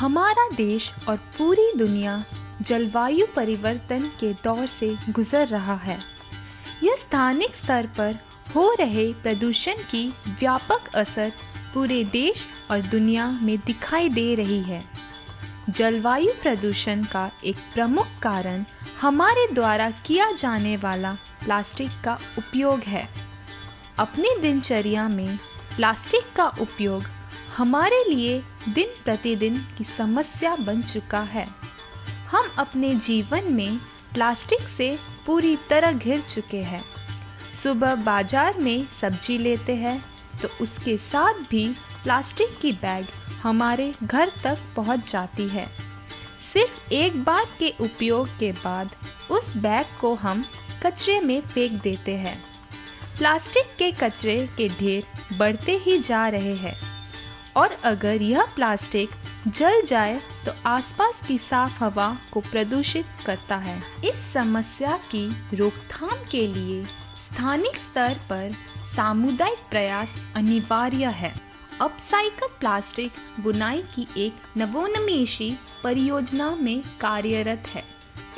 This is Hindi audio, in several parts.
हमारा देश और पूरी दुनिया जलवायु परिवर्तन के दौर से गुजर रहा है। यह स्थानिक स्तर पर हो रहे प्रदूषण की व्यापक असर पूरे देश और दुनिया में दिखाई दे रही है। जलवायु प्रदूषण का एक प्रमुख कारण हमारे द्वारा किया जाने वाला प्लास्टिक का उपयोग है। अपनी दिनचर्या में प्लास्टिक का उपयोग हमारे लिए दिन प्रतिदिन की समस्या बन चुका है। हम अपने जीवन में प्लास्टिक से पूरी तरह घिर चुके हैं। सुबह बाजार में सब्जी लेते हैं तो उसके साथ भी प्लास्टिक की बैग हमारे घर तक पहुंच जाती है। सिर्फ एक बार के उपयोग के बाद उस बैग को हम कचरे में फेंक देते हैं। प्लास्टिक के कचरे के ढेर बढ़ते ही जा रहे हैं और अगर यह प्लास्टिक जल जाए तो आसपास की साफ हवा को प्रदूषित करता है। इस समस्या की रोकथाम के लिए स्थानिक स्तर पर सामुदायिक प्रयास अनिवार्य है। अपसाइकल प्लास्टिक बुनाई की एक नवोन्मेषी परियोजना में कार्यरत है।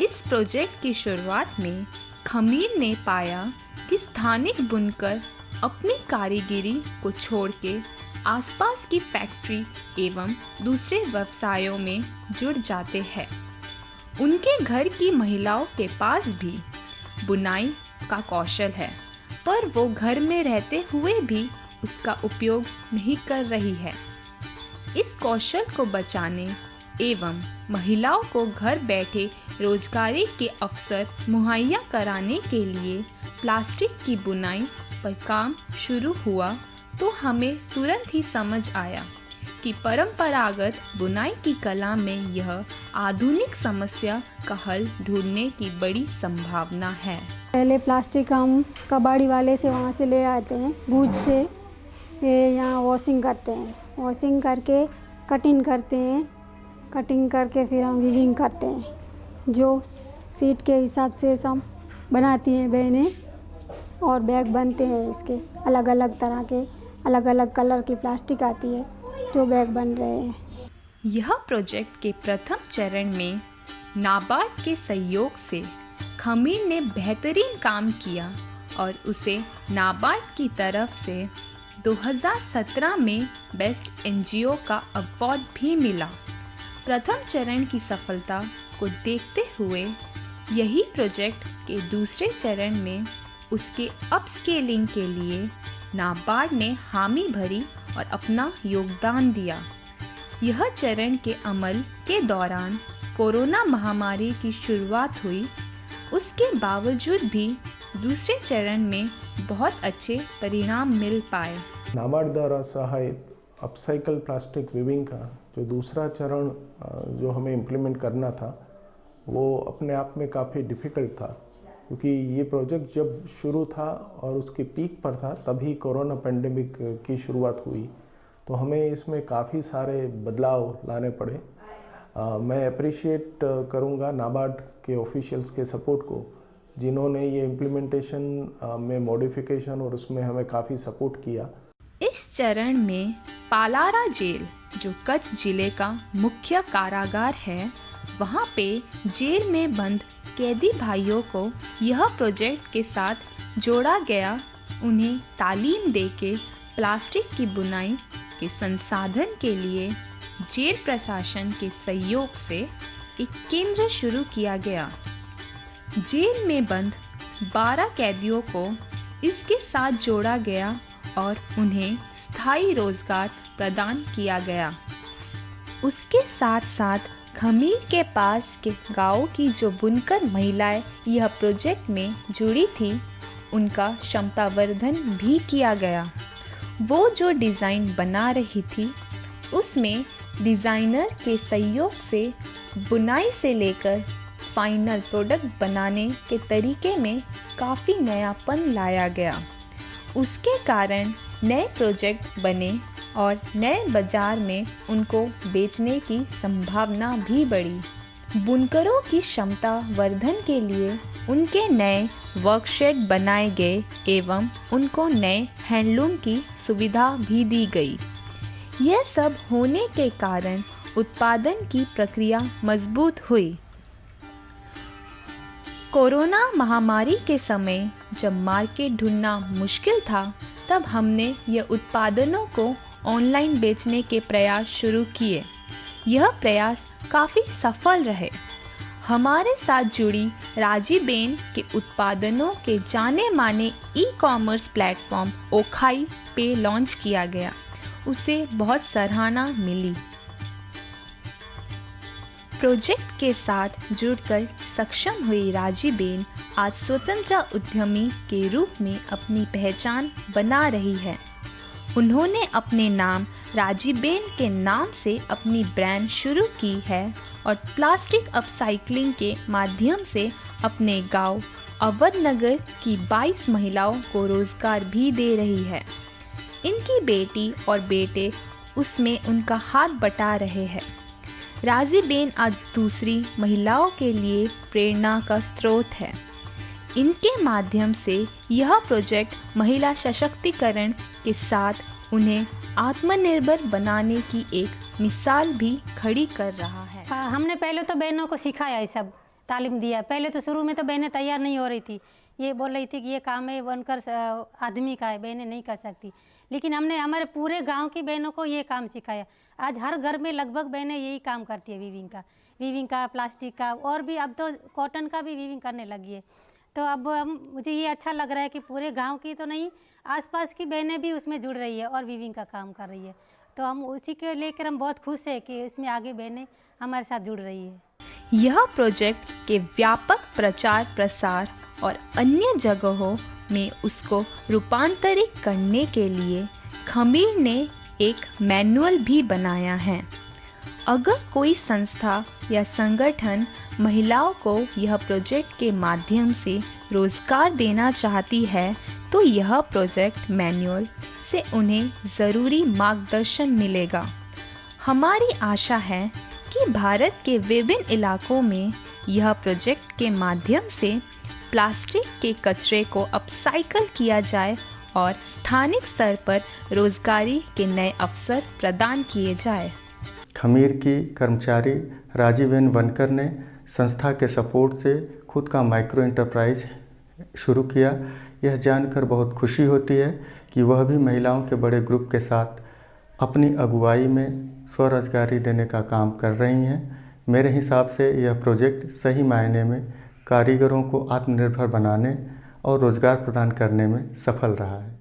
इस प्रोजेक्ट की शुरुआत में खमीर ने पाया कि स्थानिक बुनकर अपनी कारीगरी को छोड़ के आसपास की फैक्ट्री एवं दूसरे व्यवसायों में जुड़ जाते हैं। उनके घर की महिलाओं के पास भी बुनाई का कौशल है, पर वो घर में रहते हुए भी उसका उपयोग नहीं कर रही है। इस कौशल को बचाने एवं महिलाओं को घर बैठे रोजगारी के अवसर मुहैया कराने के लिए प्लास्टिक की बुनाई पर काम शुरू हुआ तो हमें तुरंत ही समझ आया कि परंपरागत बुनाई की कला में यह आधुनिक समस्या का हल ढूंढने की बड़ी संभावना है। पहले प्लास्टिक हम कबाड़ी वाले से वहाँ से ले आते हैं, भूज से यहाँ वॉशिंग करते हैं, वॉशिंग करके कटिंग करते हैं, कटिंग करके फिर हम वीविंग करते हैं। जो सीट के हिसाब से सब बनाती हैं बहनें और बैग बनते हैं। इसके अलग अलग तरह के अलग अलग कलर की प्लास्टिक आती है जो बैग बन रहे हैं। यह प्रोजेक्ट के प्रथम चरण में नाबार्ड के सहयोग से खमीर ने बेहतरीन काम किया और उसे नाबार्ड की तरफ से 2017 में बेस्ट एनजीओ का अवार्ड भी मिला। प्रथम चरण की सफलता को देखते हुए यही प्रोजेक्ट के दूसरे चरण में उसके अपस्केलिंग के लिए नाबार्ड ने हामी भरी और अपना योगदान दिया। यह चरण के अमल के दौरान कोरोना महामारी की शुरुआत हुई। उसके बावजूद भी दूसरे चरण में बहुत अच्छे परिणाम मिल पाए। नाबार्ड द्वारा सहायित अपसाइकल प्लास्टिक वीविंग का जो दूसरा चरण जो हमें इम्प्लीमेंट करना था वो अपने आप में काफ़ी डिफ़िकल्ट था, क्योंकि ये प्रोजेक्ट जब शुरू था और उसके पीक पर था तभी कोरोना पेंडेमिक की शुरुआत हुई, तो हमें इसमें काफ़ी सारे बदलाव लाने पड़े। मैं अप्रिशिएट करूँगा नाबार्ड के ऑफिशियल्स के सपोर्ट को, जिन्होंने ये इम्प्लीमेंटेशन में मॉडिफिकेशन और उसमें हमें काफ़ी सपोर्ट किया। इस चरण में पालारा जेल, जो कच्छ जिले का मुख्य कारागार है, वहाँ पे जेल में बंद कैदी भाइयों को यह प्रोजेक्ट के साथ जोड़ा गया। उन्हें तालीम देके प्लास्टिक की बुनाई के संसाधन के लिए जेल प्रशासन के सहयोग से एक केंद्र शुरू किया गया। जेल में बंद 12 कैदियों को इसके साथ जोड़ा गया और उन्हें स्थायी रोजगार प्रदान किया गया। उसके साथ साथ खमीर के पास के गांव की जो बुनकर महिलाएं यह प्रोजेक्ट में जुड़ी थी, उनका क्षमतावर्धन भी किया गया। वो जो डिज़ाइन बना रही थी उसमें डिज़ाइनर के सहयोग से बुनाई से लेकर फाइनल प्रोडक्ट बनाने के तरीके में काफ़ी नयापन लाया गया। उसके कारण नए प्रोजेक्ट बने और नए बाजार में उनको बेचने की संभावना भी बढ़ी। बुनकरों की क्षमता वर्धन के लिए उनके नए वर्कशेड बनाए गए एवं उनको नए हैंडलूम की सुविधा भी दी गई। यह सब होने के कारण उत्पादन की प्रक्रिया मजबूत हुई। कोरोना महामारी के समय जब मार्केट ढूंढना मुश्किल था, तब हमने ये उत्पादनों को ऑनलाइन बेचने के प्रयास शुरू किए। यह प्रयास काफ़ी सफल रहे। हमारे साथ जुड़ी राजीबेन के उत्पादनों के जाने माने ई-कॉमर्स प्लेटफॉर्म ओखाई पे लॉन्च किया गया। उसे बहुत सराहना मिली। प्रोजेक्ट के साथ जुड़कर सक्षम हुई राजीबेन आज स्वतंत्र उद्यमी के रूप में अपनी पहचान बना रही है। उन्होंने अपने नाम राजीबेन के नाम से अपनी ब्रांड शुरू की है और प्लास्टिक अपसाइक्लिंग के माध्यम से अपने गांव अवधनगर की 22 महिलाओं को रोजगार भी दे रही है। इनकी बेटी और बेटे उसमें उनका हाथ बटा रहे हैं। राजीबेन आज दूसरी महिलाओं के लिए प्रेरणा का स्रोत है। इनके माध्यम से यह प्रोजेक्ट महिला सशक्तिकरण के साथ उन्हें आत्मनिर्भर बनाने की एक मिसाल भी खड़ी कर रहा है। हमने पहले तो बहनों को सिखाया, ये सब तालीम दिया। पहले तो शुरू में तो बहनें तैयार नहीं हो रही थी, ये बोल रही थी कि ये काम है बनकर आदमी का है, बहनें नहीं कर सकती। लेकिन हमने हमारे पूरे गांव की बहनों को ये काम सिखाया। आज हर घर में लगभग बहनें यही काम करती है, वीविंग का, प्लास्टिक का, और भी अब तो कॉटन का भी वीविंग करने लगी है। तो अब मुझे ये अच्छा लग रहा है कि पूरे गांव की तो नहीं, आसपास की बहनें भी उसमें जुड़ रही है और वीविंग का काम कर रही है। तो हम उसी के लेकर हम बहुत खुश हैं कि इसमें आगे बहनें हमारे साथ जुड़ रही है। यह प्रोजेक्ट के व्यापक प्रचार प्रसार और अन्य जगहों में उसको रूपांतरित करने के लिए खमीर ने एक मैनुअल भी बनाया है। अगर कोई संस्था या संगठन महिलाओं को यह प्रोजेक्ट के माध्यम से रोजगार देना चाहती है, तो यह प्रोजेक्ट मैनुअल से उन्हें ज़रूरी मार्गदर्शन मिलेगा। हमारी आशा है कि भारत के विभिन्न इलाकों में यह प्रोजेक्ट के माध्यम से प्लास्टिक के कचरे को अपसाइकल किया जाए और स्थानिक स्तर पर रोजगारी के नए अवसर प्रदान किए जाए। खमीर की कर्मचारी राजीबेन वनकर ने संस्था के सपोर्ट से खुद का माइक्रो एंटरप्राइज शुरू किया। यह जानकर बहुत खुशी होती है कि वह भी महिलाओं के बड़े ग्रुप के साथ अपनी अगुवाई में स्वरोजगारी देने का काम कर रही हैं। मेरे हिसाब से यह प्रोजेक्ट सही मायने में कारीगरों को आत्मनिर्भर बनाने और रोजगार प्रदान करने में सफल रहा है।